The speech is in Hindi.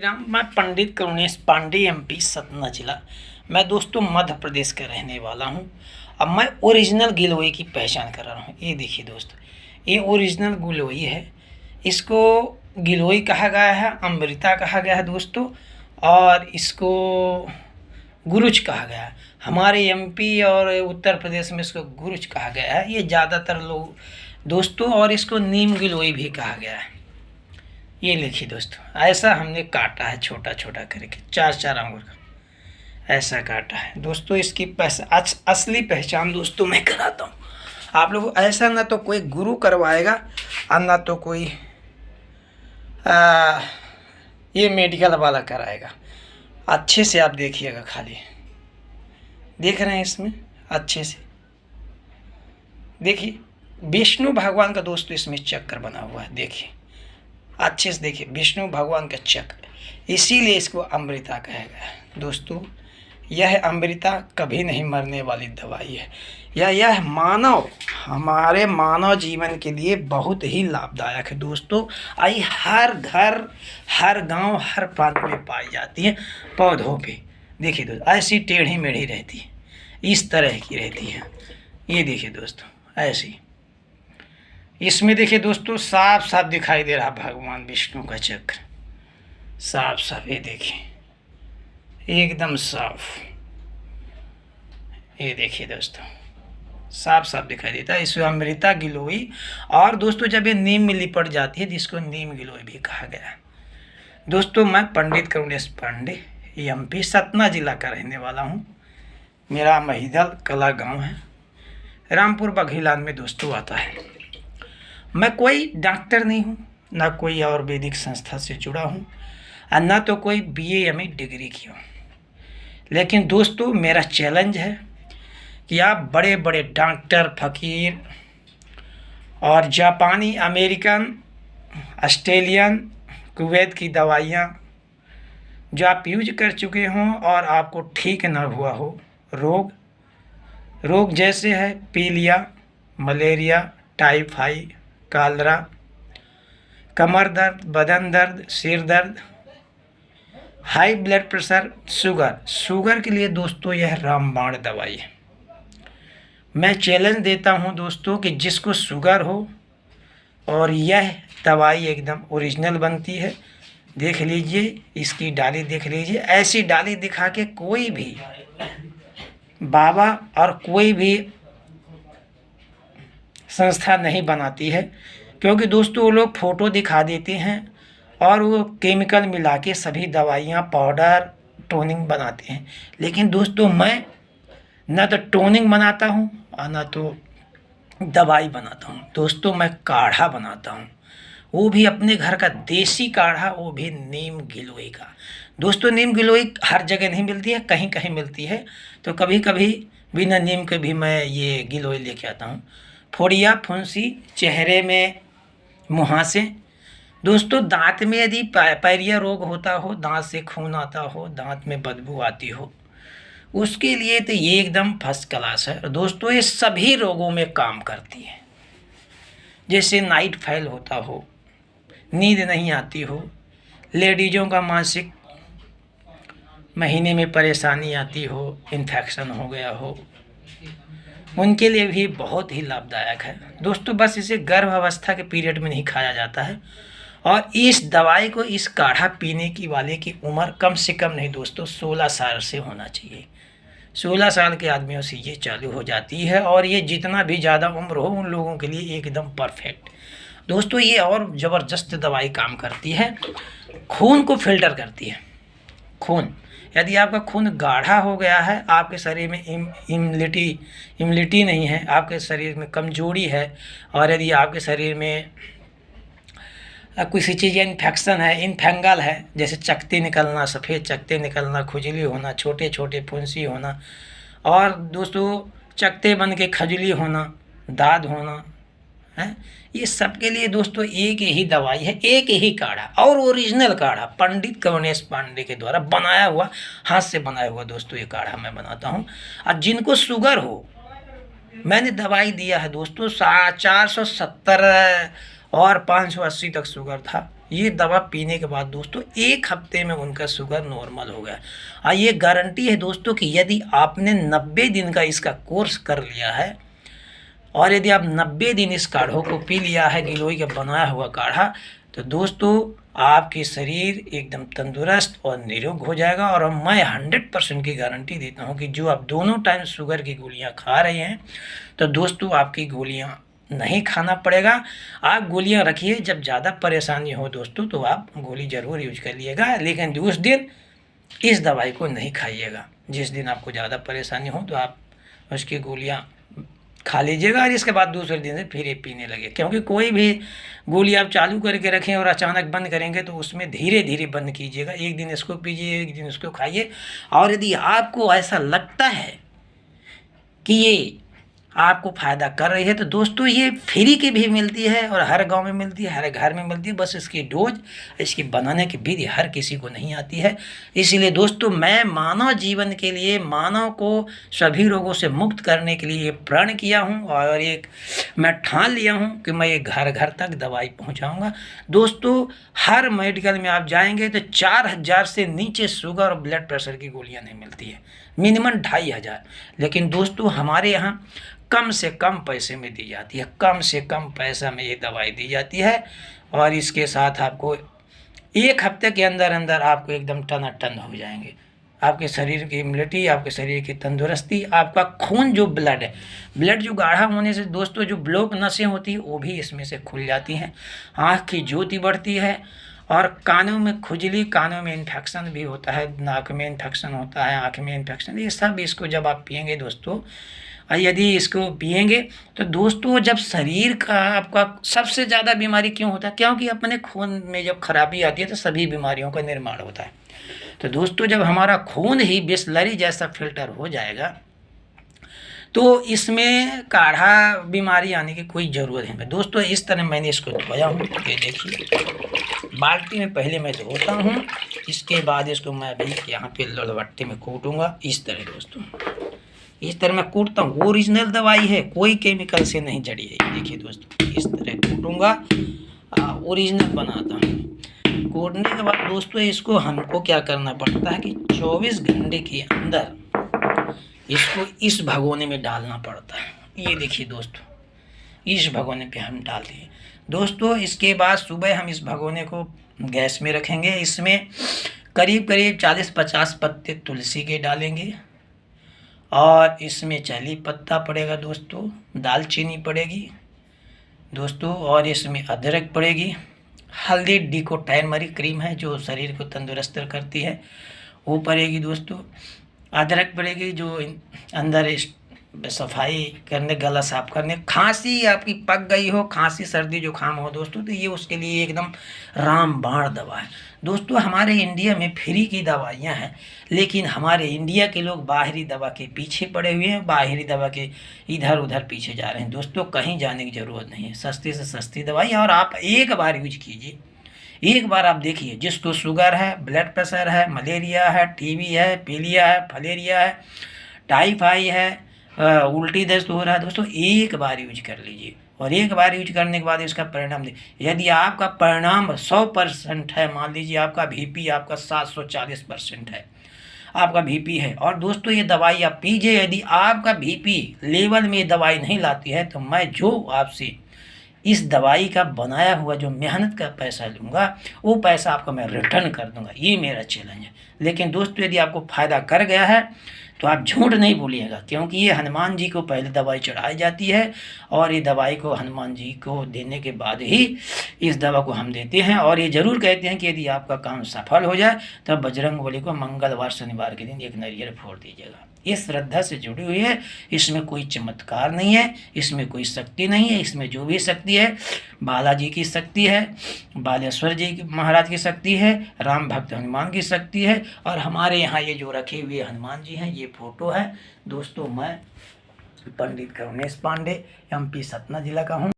राम, मैं पंडित करुणेश पांडे एमपी सतना जिला। मैं दोस्तों मध्य प्रदेश का रहने वाला हूं। अब मैं ओरिजिनल गिलोय की पहचान कर रहा हूं। ये देखिए दोस्तों, ये ओरिजिनल गिलोय है। इसको गिलोय कहा गया है, अमृता कहा गया है दोस्तों, और इसको गुरुच कहा गया है। हमारे एमपी और उत्तर प्रदेश में इसको गुरुच कहा गया है। ये ज़्यादातर लोग दोस्तों, और इसको नीम गिलोय भी कहा गया है। ये लिखिए दोस्तों, ऐसा हमने काटा है छोटा छोटा करके, चार चार अंगूर का ऐसा काटा है दोस्तों। इसकी असली पहचान दोस्तों मैं कराता हूँ आप लोगों को। ऐसा ना तो कोई गुरु करवाएगा और ना तो कोई ये मेडिकल वाला कराएगा। अच्छे से आप देखिएगा, खाली देख रहे हैं इसमें अच्छे से देखिए। विष्णु भगवान का दोस्तों इसमें चक्र बना हुआ है, देखिए अच्छे से देखिए, विष्णु भगवान का चक्र, इसीलिए इसको अमृता कहा गया है दोस्तों। यह अमृता कभी नहीं मरने वाली दवाई है। यह हमारे मानव जीवन के लिए बहुत ही लाभदायक है दोस्तों। आई हर घर, हर गांव, हर प्रांत में पाई जाती है पौधों पे। देखिए दोस्तों, ऐसी टेढ़ी मेढ़ी रहती है, इस तरह की रहती है। ये देखिए दोस्तों, ऐसी इसमें देखिए दोस्तों, साफ साफ दिखाई दे रहा भगवान विष्णु का चक्र, साफ साफ। ये देखिए एकदम साफ, ये देखिए दोस्तों, साफ साफ दिखाई देता है। इसमें अमृता गिलोय, और दोस्तों जब ये नीम में लिपट जाती है तो इसको नीम गिलोय भी कहा गया है दोस्तों। मैं पंडित करुणेश पांडे एमपी सतना जिला का रहने वाला हूँ। मेरा महिदल कला गांव है, रामपुर बघेलान में दोस्तों आता है। मैं कोई डॉक्टर नहीं हूँ, ना कोई आयुर्वेदिक संस्था से जुड़ा हूँ, और ना तो कोई बीए एमए डिग्री किया हूँ। लेकिन दोस्तों मेरा चैलेंज है कि आप बड़े बड़े डॉक्टर, फकीर और जापानी, अमेरिकन, ऑस्ट्रेलियन, कुवैत की दवाइयाँ जो आप यूज कर चुके हों और आपको ठीक न हुआ हो, रोग जैसे है पीलिया, मलेरिया, टाइफाइड, कालरा, कमर दर्द, बदन दर्द, सिर दर्द, हाई ब्लड प्रेशर, शुगर के लिए दोस्तों यह रामबाण दवाई है। मैं चैलेंज देता हूं दोस्तों कि जिसको शुगर हो, और यह दवाई एकदम ओरिजिनल बनती है। देख लीजिए, इसकी डाली देख लीजिए। ऐसी डाली दिखा के कोई भी बाबा और कोई भी संस्था नहीं बनाती है, क्योंकि दोस्तों वो लोग फ़ोटो दिखा देते हैं और वो केमिकल मिला के सभी दवाइयाँ, पाउडर, टोनिंग बनाते हैं। लेकिन दोस्तों मैं न तो टोनिंग बनाता हूँ और न तो दवाई बनाता हूँ दोस्तों। मैं काढ़ा बनाता हूँ, वो भी अपने घर का देसी काढ़ा, वो भी नीम गिलोय का दोस्तों। नीम गिलोय हर जगह नहीं मिलती है, कहीं कहीं मिलती है, तो कभी कभी बिना नीम के भी मैं ये गिलोय लेके आता हूँ। फोड़िया, फुंसी, चेहरे में मुहासे दोस्तों, दांत में यदि पायरिया रोग होता हो, दांत से खून आता हो, दांत में बदबू आती हो, उसके लिए तो ये एकदम फर्स्ट क्लास है दोस्तों। ये सभी रोगों में काम करती है। जैसे नाइट फैल होता हो, नींद नहीं आती हो, लेडीज़ों का मासिक महीने में परेशानी आती हो, इन्फेक्शन हो गया हो, उनके लिए भी बहुत ही लाभदायक है दोस्तों। बस इसे गर्भावस्था के पीरियड में नहीं खाया जाता है, और इस दवाई को, इस काढ़ा पीने की वाले की उम्र कम से कम नहीं दोस्तों 16 साल से होना चाहिए। 16 साल के आदमियों से ये चालू हो जाती है, और ये जितना भी ज़्यादा उम्र हो उन लोगों के लिए एकदम परफेक्ट दोस्तों। ये और ज़बरदस्त दवाई काम करती है, खून को फिल्टर करती है। खून, यदि आपका खून गाढ़ा हो गया है, आपके शरीर में इम्यूनिटी नहीं है, आपके शरीर में कमजोरी है, और यदि आपके शरीर में किसी चीज़ का इन्फेक्शन है, इन्फेंगल है, जैसे चकत्ते निकलना, सफ़ेद चकत्ते निकलना, खुजली होना, छोटे छोटे फुंसी होना, और दोस्तों चकत्ते बन के खजली होना, दाद होना है, ये सब के लिए दोस्तों एक ही दवाई है, एक ही काढ़ा, और ओरिजिनल काढ़ा पंडित करुणेश पांडे के द्वारा बनाया हुआ, हाथ से बनाया हुआ दोस्तों ये काढ़ा मैं बनाता हूँ। और जिनको शुगर हो, मैंने दवाई दिया है दोस्तों 470 और 580 तक शुगर था। ये दवा पीने के बाद दोस्तों 1 हफ्ते में उनका शुगर नॉर्मल हो गया। ये गारंटी है दोस्तों कि यदि आपने 90 दिन का इसका कोर्स कर लिया है और यदि आप 90 दिन इस काढ़ों को पी लिया है, गिलोय का बनाया हुआ काढ़ा, तो दोस्तों आपके शरीर एकदम तंदुरुस्त और निरोग हो जाएगा। और मैं 100% की गारंटी देता हूं कि जो आप दोनों टाइम शुगर की गोलियां खा रहे हैं, तो दोस्तों आपकी गोलियां नहीं खाना पड़ेगा। आप गोलियां रखिए, जब ज़्यादा परेशानी हो दोस्तों तो आप गोली ज़रूर यूज कर लिएगा, लेकिन उस दिन इस दवाई को नहीं खाइएगा। जिस दिन आपको ज़्यादा परेशानी हो तो आप उसकी गोलियाँ खा लीजिएगा और इसके बाद दूसरे दिन से फिर ये पीने लगे। क्योंकि कोई भी गोली आप चालू करके रखें और अचानक बंद करेंगे तो उसमें धीरे धीरे बंद कीजिएगा। एक दिन इसको पीजिए, एक दिन इसको खाइए। और यदि आपको ऐसा लगता है कि ये आपको फ़ायदा कर रही है तो दोस्तों ये फ्री की भी मिलती है और हर गांव में मिलती है, हर घर में मिलती है। बस इसकी डोज, इसकी बनाने की विधि हर किसी को नहीं आती है। इसीलिए दोस्तों मैं मानव जीवन के लिए, मानव को सभी रोगों से मुक्त करने के लिए प्रण किया हूं और एक मैं ठान लिया हूं कि मैं ये घर घर तक दवाई पहुंचाऊंगा। दोस्तों हर मेडिकल में आप जाएंगे तो 4000 से नीचे शुगर और ब्लड प्रेशर की गोलियाँ नहीं मिलती है, मिनिमम 2500। लेकिन दोस्तों हमारे यहाँ कम से कम पैसे में दी जाती है, कम से कम पैसा में ये दवाई दी जाती है। और इसके साथ आपको 1 हफ्ते के अंदर अंदर आपको एकदम टनाटन हो जाएंगे। आपके शरीर की इम्यूनिटी, आपके शरीर की तंदुरुस्ती, आपका खून जो ब्लड है, ब्लड जो गाढ़ा होने से दोस्तों जो ब्लॉक नसें होती हैं वो भी इसमें से खुल जाती हैं। आँख की ज्योति बढ़ती है और कानों में खुजली, कानों में इन्फेक्शन भी होता है, नाक में इन्फेक्शन होता है, आँख में इन्फेक्शन, ये सब इसको जब आप पिएंगे दोस्तों, यदि इसको पिएंगे तो दोस्तों जब शरीर का आपका सबसे ज़्यादा बीमारी क्यों होता है, क्योंकि अपने खून में जब खराबी आती है तो सभी बीमारियों का निर्माण होता है। तो दोस्तों जब हमारा खून ही बिस्लरी जैसा फिल्टर हो जाएगा तो इसमें काढ़ा बीमारी आने की कोई ज़रूरत नहीं। दोस्तों इस तरह मैंने इसको धोया हूँ, ये देखिए बाल्टी में पहले मैं धोता हूँ, इसके बाद इसको मैं अभी यहाँ पे लड़वट्टे में कूटूँगा। इस तरह दोस्तों इस तरह मैं कूटता हूँ, ओरिजिनल दवाई है, कोई केमिकल से नहीं जड़ी है। देखिए दोस्तों इस तरह कूटूँगा, ओरिजिनल बनाता हूँ। कूटने के बाद दोस्तों इसको हमको क्या करना पड़ता है कि 24 घंटे के अंदर इसको इस भगोने में डालना पड़ता है। ये देखिए दोस्तों इस भगोने पे हम डाल दिए दोस्तों। इसके बाद सुबह हम इस भगोने को गैस में रखेंगे। इसमें करीब करीब 40-50 पत्ते तुलसी के डालेंगे और इसमें चली पत्ता पड़ेगा दोस्तों, दालचीनी पड़ेगी दोस्तों, और इसमें अदरक पड़ेगी, हल्दी डिकोटाइनमरी क्रीम है जो शरीर को तंदुरुस्त करती है वो पड़ेगी दोस्तों, अदरक पड़ेगी जो अंदर सफाई करने, गला साफ करने, खांसी आपकी पक गई हो, खांसी सर्दी जुकाम हो दोस्तों, तो ये उसके लिए एकदम रामबाण दवा है दोस्तों। हमारे इंडिया में फ्री की दवाइयाँ हैं, लेकिन हमारे इंडिया के लोग बाहरी दवा के पीछे पड़े हुए हैं, बाहरी दवा के इधर उधर पीछे जा रहे हैं दोस्तों। कहीं जाने की ज़रूरत नहीं है, सस्ती से सस्ती दवाई और आप एक बार यूज कीजिए। एक बार आप देखिए, जिसको शुगर है, ब्लड प्रेशर है, मलेरिया है, टीबी है, पीलिया है, फलेरिया है, टाइफाइड है, उल्टी दस्त हो रहा है दोस्तों, एक बार यूज कर लीजिए और एक बार यूज करने के बाद इसका परिणाम देखिए। यदि आपका परिणाम 100% है, मान लीजिए आपका बीपी आपका 740% है, आपका बीपी है, और दोस्तों ये दवाई आप पीजिए। यदि आपका बीपी लेवल में दवाई नहीं लाती है तो मैं जो आपसे इस दवाई का बनाया हुआ जो मेहनत का पैसा लूँगा वो पैसा आपको मैं रिटर्न कर दूँगा, ये मेरा चैलेंज है। लेकिन दोस्तों यदि आपको फ़ायदा कर गया है तो आप झूठ नहीं बोलिएगा, क्योंकि ये हनुमान जी को पहले दवाई चढ़ाई जाती है और ये दवाई को हनुमान जी को देने के बाद ही इस दवा को हम देते हैं। और ये ज़रूर कहते हैं कि यदि आपका काम सफल हो जाए तो बजरंगबली को मंगलवार शनिवार के दिन एक नारियल फोड़ दीजिएगा। ये श्रद्धा से जुड़ी हुई है, इसमें कोई चमत्कार नहीं है, इसमें कोई शक्ति नहीं है। इसमें जो भी शक्ति है बालाजी की शक्ति है, बालेश्वर जी महाराज की शक्ति है, राम भक्त हनुमान की शक्ति है। और हमारे यहाँ ये जो रखे हुए हनुमान जी हैं ये फोटो है दोस्तों। मैं पंडित करुणेश पांडे, MP सतना जिला का हूँ।